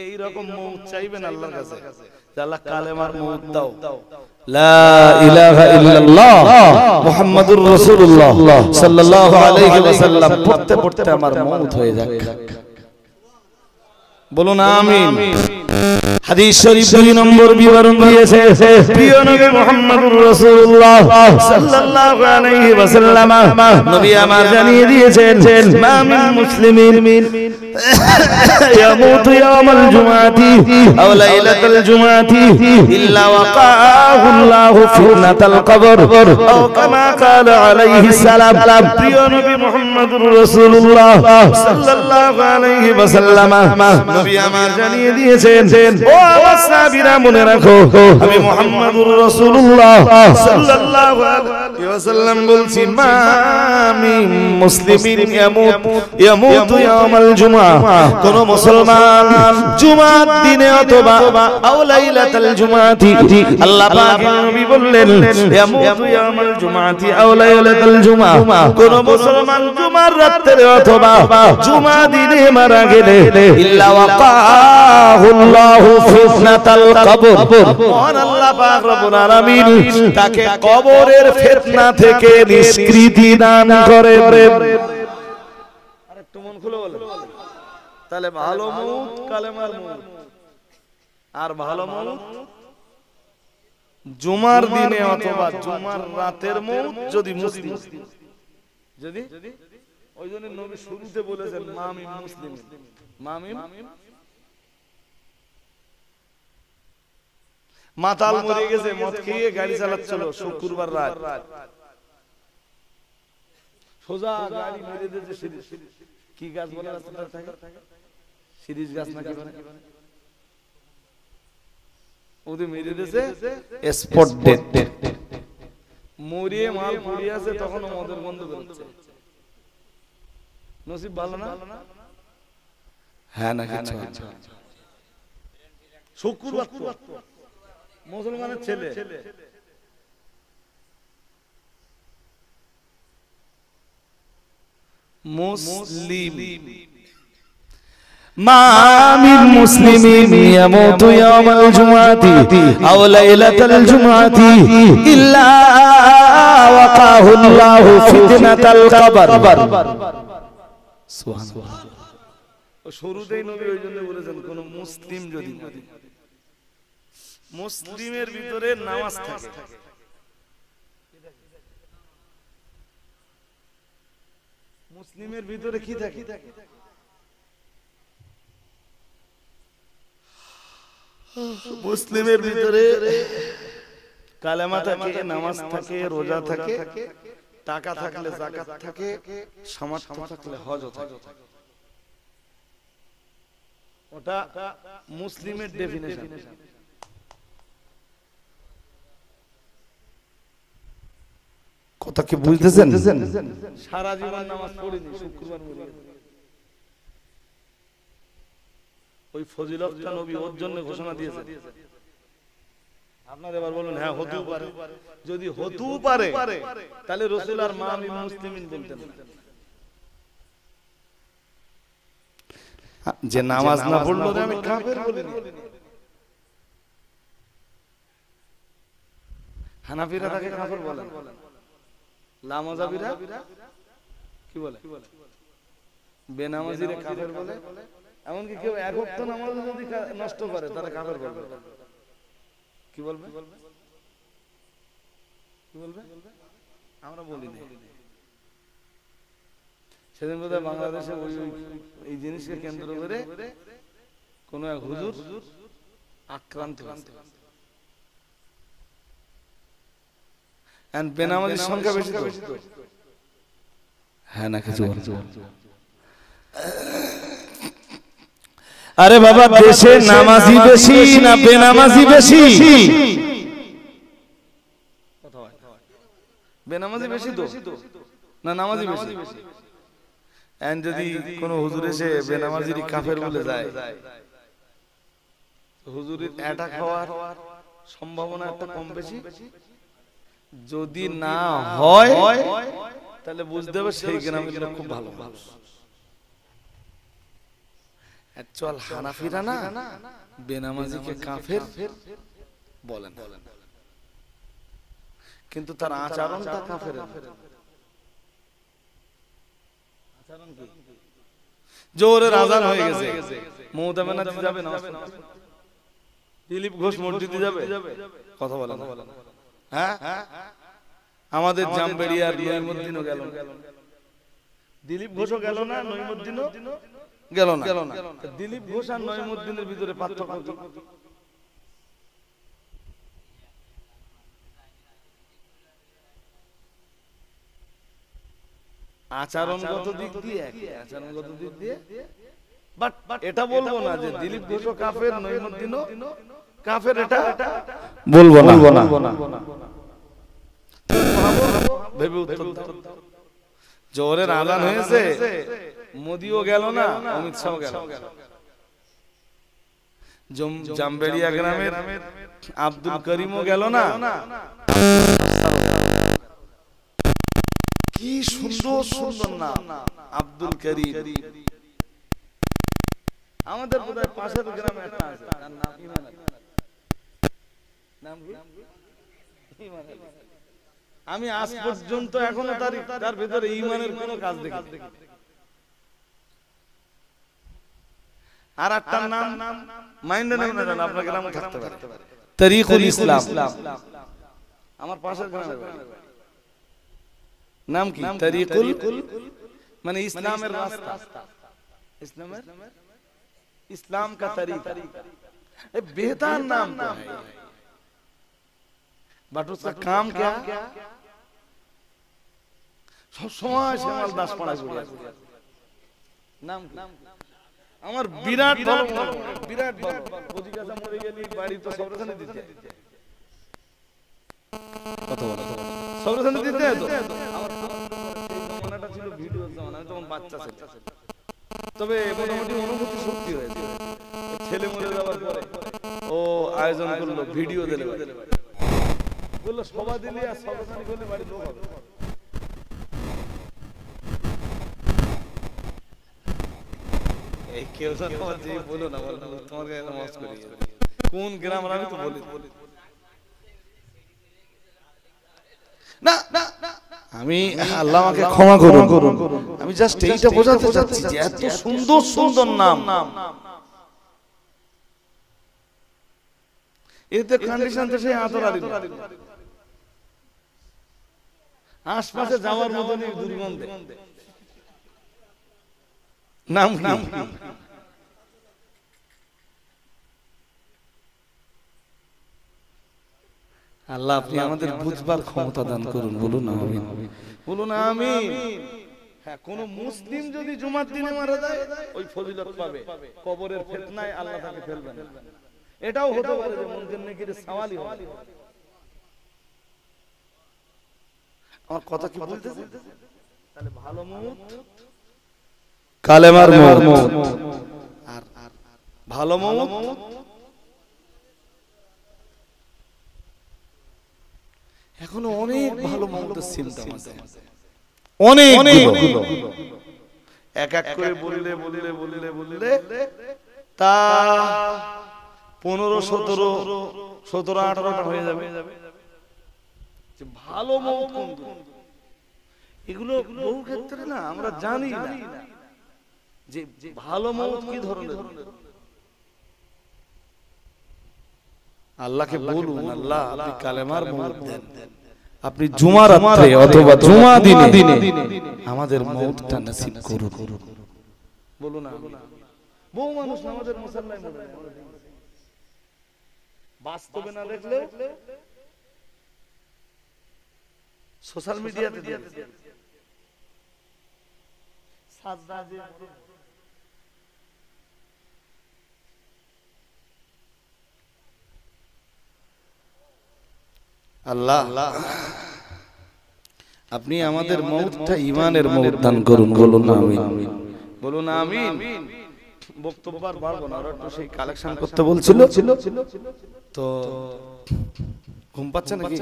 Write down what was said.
এই রকম মউত চাইবেন আল্লাহর কাছে, যে আল্লাহ কালেমার মউত দাও, লা ইলাহা ইল্লাল্লাহ মুহাম্মাদুর রাসূলুল্লাহ সাল্লাল্লাহু আলাইহি ওয়াসাল্লাম পড়তে পড়তে আমার মউত হয়ে যাক। বলুন আমিন। হাদিস শরীফ 2 নম্বর বিবরণ দিয়েছে প্রিয় নবী মুহাম্মদুর রাসূলুল্লাহ সাল্লাল্লাহু আলাইহি ওয়াসাল্লাম, নবী আমার জানিয়ে দিয়েছেন, মা মিন মুসলিমিন ইয়ামুতু ইয়াওমাল জুমআতি আও লাইলাতাল জুমআতি ইল্লা ওয়াকাহু আল্লাহু ফিতনাতাল কবর আও কামা ক্বালা আলাইহিস সালাম। প্রিয় নবী মুহাম্মদুর রাসূলুল্লাহ সাল্লাল্লাহু আলাইহি ওয়াসাল্লাম, নবী আমার জানিয়ে দিয়েছেন, ও আমার সাহাবীরা মনে রাখো, আমি মুহাম্মদুর রাসূলুল্লাহ সাল্লাল্লাহু আলাইহি ওয়াসাল্লাম বলছি, মা মিন মুসলিমিন ইয়ামুতু ইয়াওমাল জুমআ, কোন মুসলমান জুমার দিনে অথবা আও লাইলাতাল জুমআতি, আল্লাহ পাক নবী বললেন ইয়ামুতু ইয়াওমাল জুমআতি আও লাইলাতাল জুমআ, কোন মুসলমান জুমার রাতে অথবা জুমা দিনে মারা গেলে ইল্লা ওয়াকাহু আল্লাহু ফিতনাতাল কবর, মহান আল্লাহ পাক রব্বুল আলামিন তাকে কবরের ফিতনা থেকে নিষ্কৃতি দান করে। আরেকটু মন খুলে বলেন, তাহলে ভালো মউত কালেমার মউত, আর ভালো মউত জুমার দিনে অথবা জুমার রাতের মউত যদি মুসলিম, যদি ওইজন্য নবী শুরুতে বলেছেন মা মিন মুসলিম, মা মিন মাতাল মরে গেছে, মদ খেয়ে গাড়ি চালাচ্ছিল শুক্রবার রাত, সোজা গাড়ি মেরে দিয়েছে, কি গাছ বলে রাস্তাটা থাকে, সিরিজ গাছ নাকি বলে, ওদের মেরে দিয়েছে স্পট ডেড, মরিয়ে মাল পড়ে আছে, তখন মদের গন্ধ বেরোচ্ছে। নসিব ভালো না? হ্যাঁ না কিছু শুক্রবার মুসলমানের ছেলে, মুসলিম, মা মিন মুসলিমিন ইয়ামুতু ইয়াওমাল জুমআতি আও লাইলাতাল জুমআতি ইল্লা ওয়াকাহু আল্লাহু ফিতনাতাল কবর। সুবহানাল্লাহ। শুরুতেই নবী ওইজন্য বলেছেন, কোন মুসলিম যদি, মুসলিমের ভিতরে নামাজ থাকে, মুসলিমের ভিতরে কি থাকে, মুসলিমের ভিতরে কালেমা থাকে, নামাজ থাকে, রোজা থাকে, টাকা থাকলে যাকাত থাকে, সামর্থ্য থাকলে হজ থাকে। ওটা মুসলিমের ডেফিনেশন। কথা কি বুঝতেছেন? সারা জীবন নামাজ পড়িনি, শুক্রবার মরে গেছে, ওই ফজিলতটা নবী ওর জন্য ঘোষণা দিয়েছে। আপনারা এবার বলুন, হ্যাঁ হতেও পারে, যদি হতেও পারে তাহলে রাসূল আর মা মিন মুসলিমিন বলতেন না। যে নামাজ না পড়লো আমি কাফের বলিনি। হানাফিরা তাকে কাফের বলেন, লামাযাবিরা কি বলে, বেনামাজিরা কাফের বলে। এমনকি কেউ এক ওয়াক্ত নামাজ যদি নষ্ট করে তারা কাফের বলবে। কি বলবে, কি বলবে? আমরা বলি না। সেদিন বোধহয় বাংলাদেশে এই জিনিসকে কেন্দ্র করে কোন এক হুজুর আক্রান্ত হয়েছে। বেনামাজির সংখ্যা বেশি তো, হ্যাঁ না কিছু। আরে বাবা, দেশে নামাজি বেশি না বেনামাজি বেশি? বেনামাজি বেশি তো না নামাজি বেশি? যদি কোন হুজুর এসে বেনামাজির কাফের বলে যায়, হুজুরের অ্যাটাক হওয়ার সম্ভাবনা একটা কম বেশি। যদি না হয় তাহলে বুঝতে হবে সেই গ্রামের লোক খুব ভালো মানুষ। অ্যাকচুয়াল হানাফিরা না বেনামাজিকে কাফের বলেন, কিন্তু তার আচরণটা কাফের। আচরণ কি? জোরের আজান হয়ে গেছে, মমতা ব্যানার্জি যাবে না, দিলীপ ঘোষ মসজিদে যাবে, কথা বলেন। হ্যাঁ, আমাদের জামবেড়িয়ার নঈমুদ্দিনও গেল না, দিলীপ ঘোষও গেল না, নঈমুদ্দিনও গেল না। দিলীপ ঘোষ আর নঈমুদ্দিনের ভিতরে পার্থক্য কি? আচরণগত দিক দিয়ে, আচরণগত দিক দিয়ে। বাট এটা বলবো না যে দিলীপ ঘোষও কাফের, নঈমুদ্দিনও কাফের, এটা বলবো না। ভেবে উত্তর দাও। জোহরের আজান হয়েছে, মোদিও গেল না, অমিত শাহ গেল। জামবেড়িয়া গ্রামের আব্দুল করিমও গেল না। কি সুন্দর সুন্দর নাম, আব্দুল করিম। আমাদের বোধহয় পাশের গ্রামে একটা আছে, তার নাম ইমান আলী। নাম কি? ইমান আলী। আমি আজ পর্যন্ত এখনো তার ভিতরে ঈমানের কোনো কাজ দেখি। আর একটা নাম মাইন্ডে নেই না, আপনার গ্রামে থাকতে পারে, তরিকুল ইসলাম। আমার পাশের গ্রামে নাম কি? তরিকুল, মানে ইসলামের রাস্তা, ইসলামের, इस्लाम का तरीका। बेहतर नाम तो है, बट उसका काम क्या? सब समय से माल 10 पढ़ा जुड़े नाम আমার বিরাট ভালো, বিরাট ভালো। ওজি কাছে মরে গেলি বাড়ি তো সবরখানে দিতে, কত বড় সবরখানে দিতে তো। আমার সেই জমানাটা ছিল ভিডিও জমানা, আমি তখন বাচ্চা ছিলাম। তবে মোটামুটি অনুভূতি সত্যি হয়েছে। ছেলে মরে যাওয়ার পরে ও আয়োজন করলো, ভিডিও দিলে, বললো সভা দিলে আর সবখানে করলে বাড়ি লোক হবে। এই কেউ বলো না, তোমার গায়ে নামাজ করি কোন গ্রাম আমি তো বলি না। আমি আল্লাহ আমাকে ক্ষমা করুন, আমি জাস্ট এইটা বোঝাতে চাচ্ছি যে এত সুন্দর সুন্দর নাম, এতে কন্ডিশন তো সেই আতরারি আশপাশে যাওয়ার মতনই দুর্গন্ধে। নাম নাম আল্লাহ আপনি আমাদের বুঝবার ক্ষমতা দান করুন। বলুন আমিন, বলুন আমিন। হ্যাঁ, কোন মুসলিম যদি জুমার দিনে মারা যায় ওই ফজিলত পাবে, কবরের ফিতনায় আল্লাহ তাকে ফেলবেন। এটাও হতে পারে যে মুনকার নেকির সওয়ালই হবে। আমার কথা কি বলতেছে? তাহলে ভালো মউত, কালেমার মউত, আর ভালো মউত এখনো অনেক ভালো মউতের সিমটম আছে, অনেক এক এক করে বললে বললে বললে বললে তা 15, 17, 18টা হয়ে যাবে। ভালো মউত কোনগুলো, এগুলো বহু ক্ষেত্রে না আমরা জানি না যে ভালো মউত কি ধরনের। আল্লাহকে বলুন, আল্লাহ আপনি কালেমার মউত দেন, আপনি জুমার রাতে অথবা জুমা দিনে আমাদের মউতটা নসিব করুন। বলুন না, বহু মানুষ আমাদের মুসল্লায় মরে যায়, বাস্তবে না দেখলে সোশ্যাল মিডিয়াতে দিয়ে সাজদা যে আল্লাহ আপনি আমাদের মউতটা ঈমানের মউত দান করুন। বলুন আমিন, বলুন আমিন। বক্তব্য আর বাড়বো না, আর একটু সেই কালেকশন করতে বলছিল তো ঘুম পাচ্ছে নাকি?